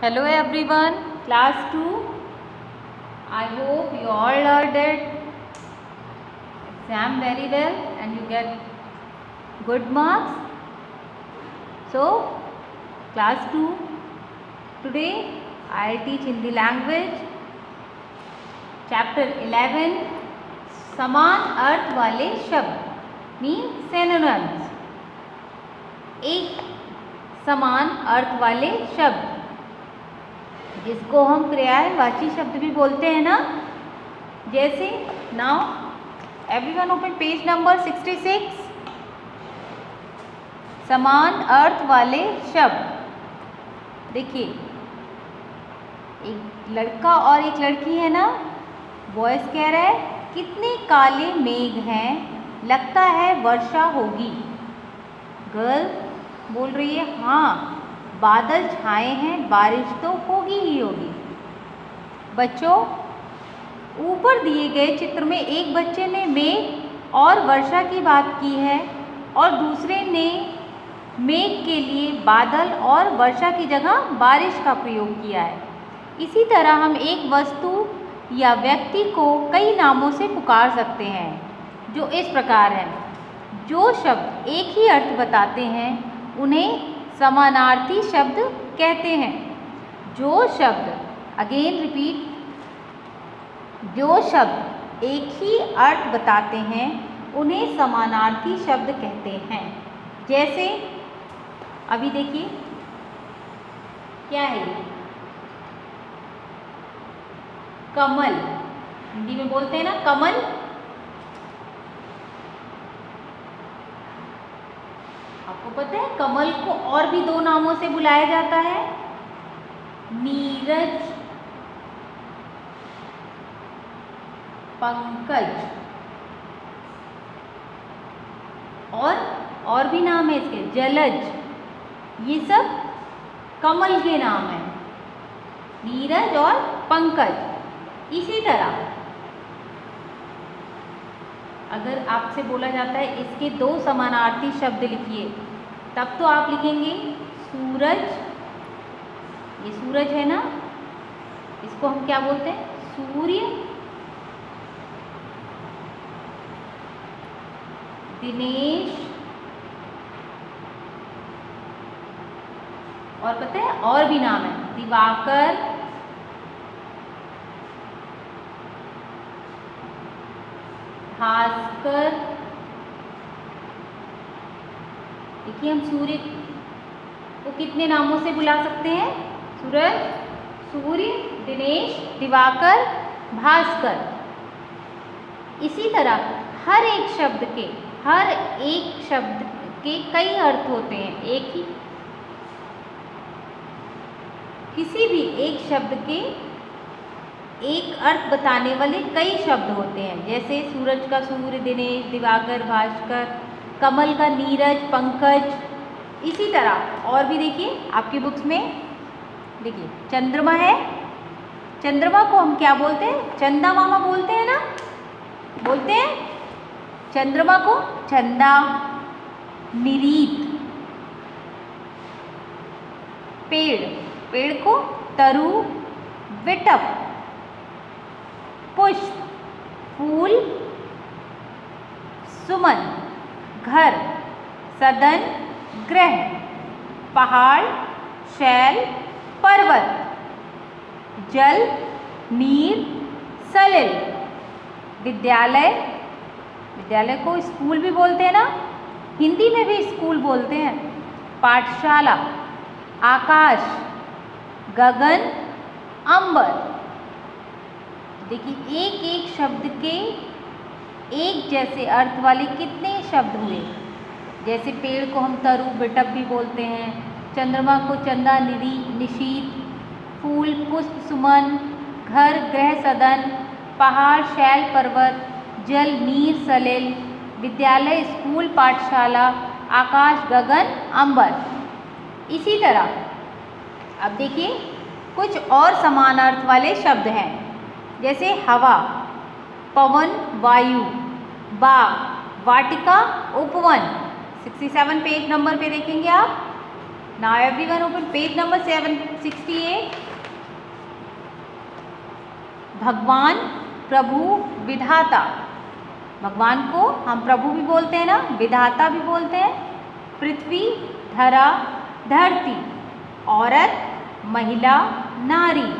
Hello everyone, class 2. I hope you all learned it exam very well and you get good marks. So, class 2, today I teach Hindi language, chapter 11, समान अर्थ वाले शब्द mean synonyms. एक समान अर्थ वाले शब्द जिसको हम पर्यायवाची शब्द भी बोलते हैं ना, जैसे now everyone open page number 66. समान अर्थ वाले शब्द देखिए, एक लड़का और एक लड़की है ना. बॉयज कह रहा है कितने काले मेघ हैं, लगता है वर्षा होगी. गर्ल बोल रही है हाँ बादल छाए हैं, बारिश तो होगी ही होगी. बच्चों, ऊपर दिए गए चित्र में एक बच्चे ने मेघ और वर्षा की बात की है और दूसरे ने मेघ के लिए बादल और वर्षा की जगह बारिश का प्रयोग किया है. इसी तरह हम एक वस्तु या व्यक्ति को कई नामों से पुकार सकते हैं, जो इस प्रकार हैं. जो शब्द एक ही अर्थ बताते हैं उन्हें समानार्थी शब्द कहते हैं. जो शब्द, अगेन रिपीट, जो शब्द एक ही अर्थ बताते हैं उन्हें समानार्थी शब्द कहते हैं. जैसे अभी देखिए क्या है ये, कमल. हिंदी में बोलते हैं ना कमल. आपको पता है कमल को और भी दो नामों से बुलाया जाता है, नीरज, पंकज, और भी नाम है इसके, जलज. ये सब कमल के नाम हैं, नीरज और पंकज. इसी तरह अगर आपसे बोला जाता है इसके दो समानार्थी शब्द लिखिए, तब तो आप लिखेंगे सूरज. ये सूरज है ना, इसको हम क्या बोलते हैं, सूर्य. दिनेश, और पता है और भी नाम है, दिवाकर, भास्कर. देखिए हम सूर्य को कितने नामों से बुला सकते हैं, सूरज, सूर्य, दिनेश, दिवाकर, भास्कर. इसी तरह हर एक शब्द के कई अर्थ होते हैं. एक ही किसी भी एक शब्द के एक अर्थ बताने वाले कई शब्द होते हैं. जैसे सूरज का सूर्य, दिनेश, दिवाकर, भास्कर, कमल का नीरज, पंकज. इसी तरह और भी देखिए आपकी बुक्स में, देखिए चंद्रमा है. चंद्रमा को हम क्या बोलते हैं, चंदा मामा बोलते हैं ना, बोलते हैं चंद्रमा को चंदा. निरीत, पेड़ को तरु, विटप, पुष्प, फूल, सुमन, घर, सदन, ग्रह, पहाड़, शैल, पर्वत, जल, नीर, सलिल. विद्यालय को स्कूल भी बोलते हैं ना, हिंदी में भी स्कूल बोलते हैं. पाठशाला, आकाश, गगन, अंबर. देखिए एक एक शब्द के एक जैसे अर्थ वाले कितने शब्द हुए. जैसे पेड़ को हम तरु, बिटप भी बोलते हैं, चंद्रमा को चंदा, निरी, निशीत, फूल, पुष्प, सुमन, घर, ग्रह, सदन, पहाड़, शैल, पर्वत, जल, नीर, सलिल, विद्यालय, स्कूल, पाठशाला, आकाश, गगन, अंबर. इसी तरह अब देखिए कुछ और समान अर्थ वाले शब्द हैं. जैसे हवा, पवन, वायु, बाग, वाटिका, उपवन. 67 पेज नंबर पे देखेंगे आप. Now everyone open page number 768। भगवान, प्रभु, विधाता। भगवान को हम प्रभु भी बोलते हैं ना, विधाता भी बोलते हैं। पृथ्वी, धरा, धरती, औरत, महिला, नारी,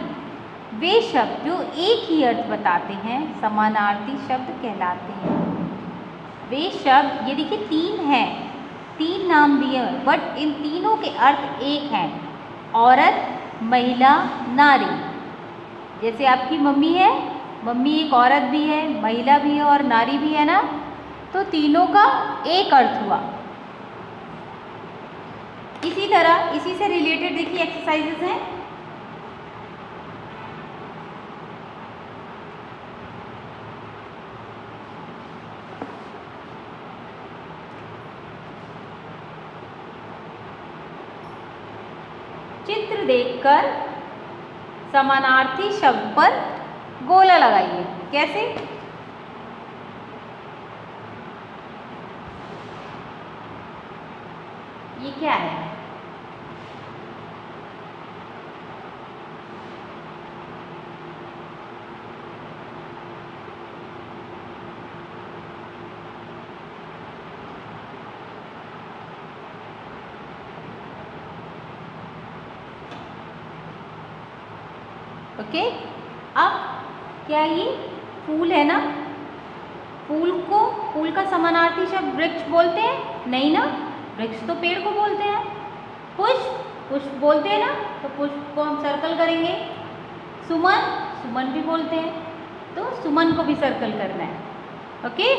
वे शब्द जो एक ही अर्थ बताते हैं समानार्थी शब्द कहलाते हैं। वे शब्द, ये देखिए 3 हैं, 3 नाम दिए हैं, बट इन तीनों के अर्थ एक हैं, औरत, महिला, नारी। जैसे आपकी मम्मी है, मम्मी एक औरत भी है, महिला भी है और नारी भी है ना, तो तीनों का एक अर्थ हुआ। इसी तरह इसी से रिलेटेड देखिए एक्सरसाइजेस हैं। चित्र देखकर समानार्थी शब्द पर गोला लगाइए। कैसे? ये क्या है? ओके, अब क्या ये फूल है ना, फूल का समानार्थी शब्द वृक्ष बोलते हैं? नहीं ना, वृक्ष तो पेड़ को बोलते हैं। पुष्प बोलते हैं ना, तो पुष्प को हम सर्कल करेंगे। सुमन भी बोलते हैं, तो सुमन को भी सर्कल करना है। ओके,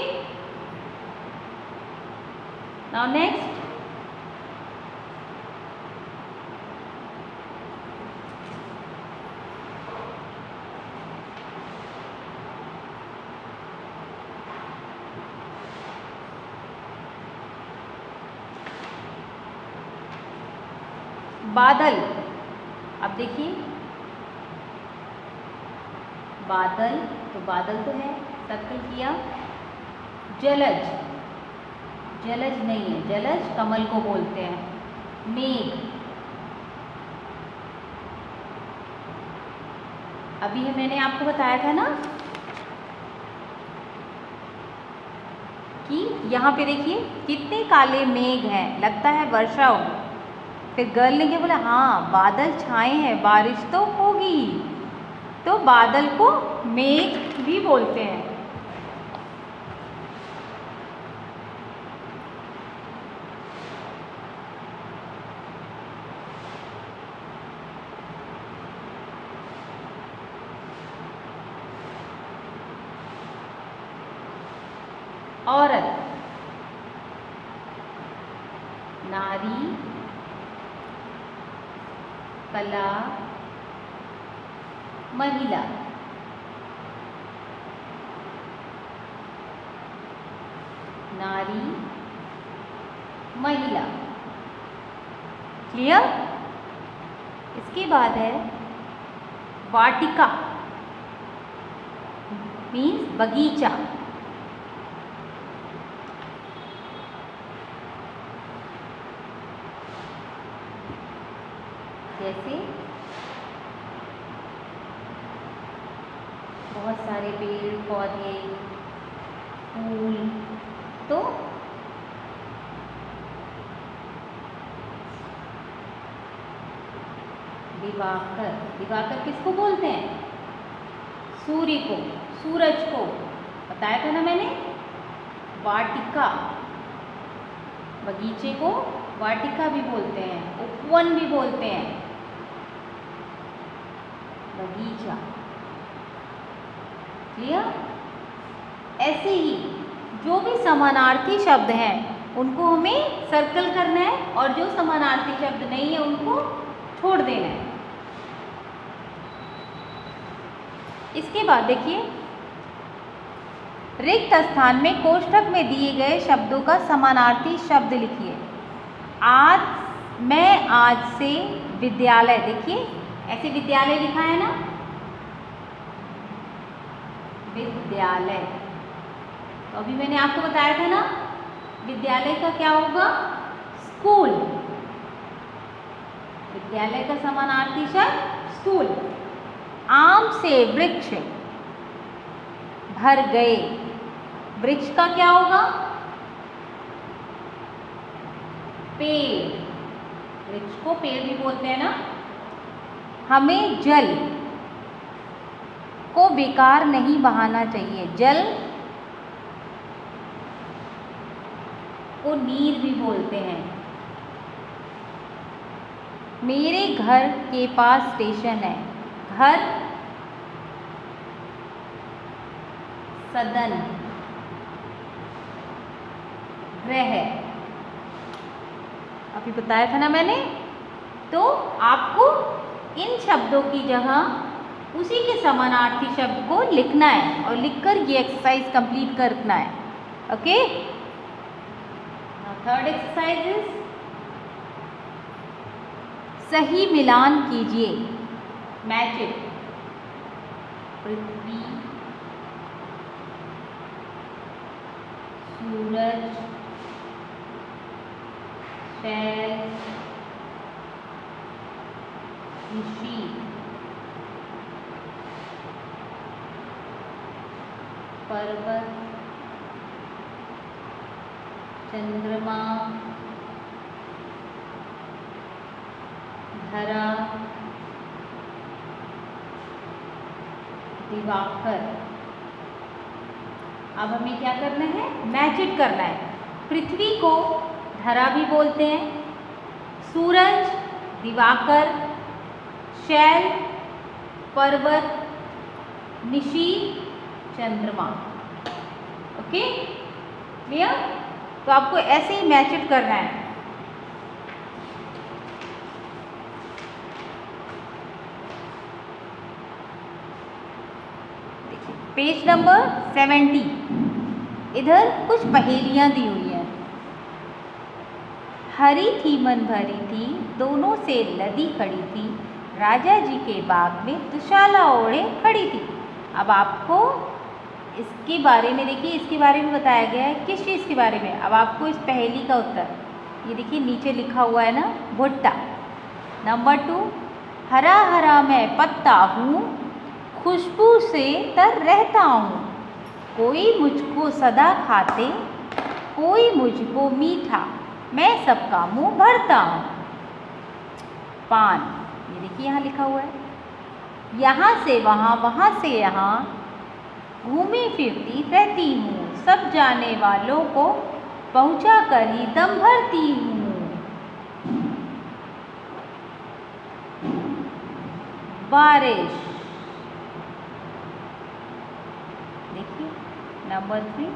नाउ नेक्स्ट, बादल। अब देखिए बादल, तो बादल तो है, सर्कल किया। जलज नहीं है, जलज कमल को बोलते हैं। मेघ, अभी मैंने आपको बताया था ना कि यहाँ पे देखिए कितने काले मेघ हैं, लगता है वर्षा हो। फिर गर्ल ने क्या बोला? हाँ, बादल छाए हैं, बारिश तो होगी। तो बादल को मेघ भी बोलते हैं। औरत, नारी, कला, महिला। नारी, महिला। क्लियर? इसके बाद है वाटिका, मीन्स बगीचा। जैसे बहुत सारे पेड़ पौधे, फूल, तो दिवाकर किसको बोलते हैं? सूर्य को, सूरज को। बताया था ना मैंने। वाटिका, बगीचे को वाटिका भी बोलते हैं, उपवन भी बोलते हैं, बगीचा। क्लियर? ऐसे ही जो भी समानार्थी शब्द हैं उनको हमें सर्कल करना है और जो समानार्थी शब्द नहीं है उनको छोड़ देना है। इसके बाद देखिए रिक्त स्थान में कोष्ठक में दिए गए शब्दों का समानार्थी शब्द लिखिए। आज से विद्यालय, देखिए ऐसे विद्यालय लिखा है ना, विद्यालय। तो अभी मैंने आपको बताया था ना विद्यालय का क्या होगा? स्कूल। विद्यालय का समानार्थी शब्द स्कूल। आम से वृक्ष भर गए, वृक्ष का क्या होगा? पेड़, वृक्ष को पेड़ भी बोलते हैं ना। हमें जल को बेकार नहीं बहाना चाहिए, जल को नीर भी बोलते हैं। मेरे घर के पास स्टेशन है, घर सदन, ग्रह, अभी बताया था ना मैंने। तो आपको इन शब्दों की जगह उसी के समानार्थी शब्द को लिखना है और लिखकर ये एक्सरसाइज कंप्लीट करना है। ओके, थर्ड एक्सरसाइज इज सही मिलान कीजिए, मैच इट। पृथ्वी, सूरज, शैल, ऋषि, पर्वत, चंद्रमा, धरा, दिवाकर। अब हमें क्या करना है? मैच इट करना है। पृथ्वी को धरा भी बोलते हैं, सूरज, दिवाकर, शैल, पर्वत, निशी, चंद्रमा। Okay, clear? तो आपको ऐसे ही मैच इट करना है। पेज नंबर 70, इधर कुछ पहेलियां दी हुई हैं। हरी थी मन भरी थी, दोनों से लदी खड़ी थी, राजा जी के बाग में दुशाला ओढ़े खड़ी थी। अब आपको इसके बारे में देखिए, इसके बारे में बताया गया है, किस चीज़ के बारे में। अब आपको इस पहेली का उत्तर ये देखिए नीचे लिखा हुआ है ना, भुट्टा। नंबर 2, हरा हरा मैं पत्ता हूँ, खुशबू से तर रहता हूँ, कोई मुझको सदा खाते, कोई मुझको मीठा, मैं सबका मुंह भरता हूँ। पान, ये देखिए यहाँ लिखा हुआ है, यहाँ से वहाँ, वहाँ से यहाँ, घूमी फिरती रहती हूँ, सब जाने वालों को पहुँचा कर ही दम भरती हूँ। बारिश, देखिए नंबर 3,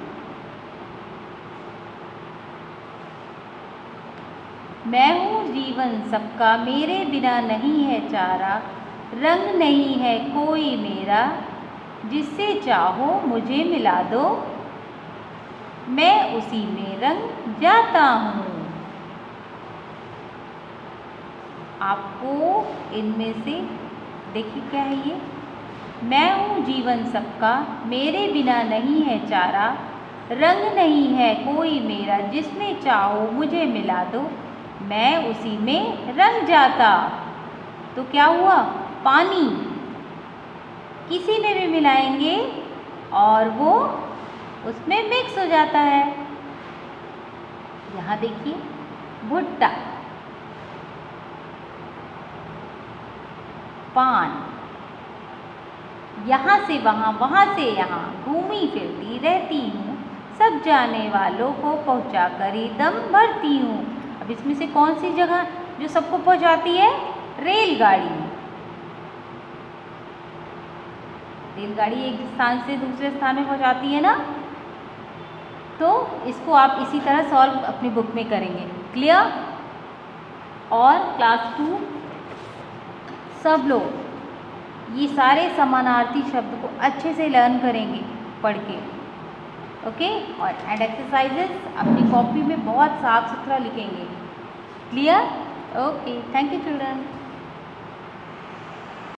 मैं हूँ जीवन सबका, मेरे बिना नहीं है चारा, रंग नहीं है कोई मेरा, जिससे चाहो मुझे मिला दो, मैं उसी में रंग जाता हूँ। आपको इनमें से देखिए क्या है ये, मैं हूँ जीवन सबका, मेरे बिना नहीं है चारा, रंग नहीं है कोई मेरा, जिसमें चाहो मुझे मिला दो, मैं उसी में रंग जाता। तो क्या हुआ? पानी किसी में भी मिलाएंगे और वो उसमें मिक्स हो जाता है। यहाँ देखिए भुट्टा, पान, यहाँ से वहाँ, वहाँ से यहाँ, घूमी फिरती रहती हूँ, सब जाने वालों को पहुँचा कर ही दम भरती हूँ। अब इसमें से कौन सी जगह जो सबको पहुँचाती है? रेलगाड़ी। रेलगाड़ी एक स्थान से दूसरे स्थान में पहुँचाती है ना। तो इसको आप इसी तरह सॉल्व अपनी बुक में करेंगे। क्लियर? और क्लास 2 सब लोग ये सारे समानार्थी शब्द को अच्छे से लर्न करेंगे पढ़ के। ओके? और एंड एक्सरसाइजेस अपनी कॉपी में बहुत साफ सुथरा लिखेंगे। Clear? Okay, thank you children.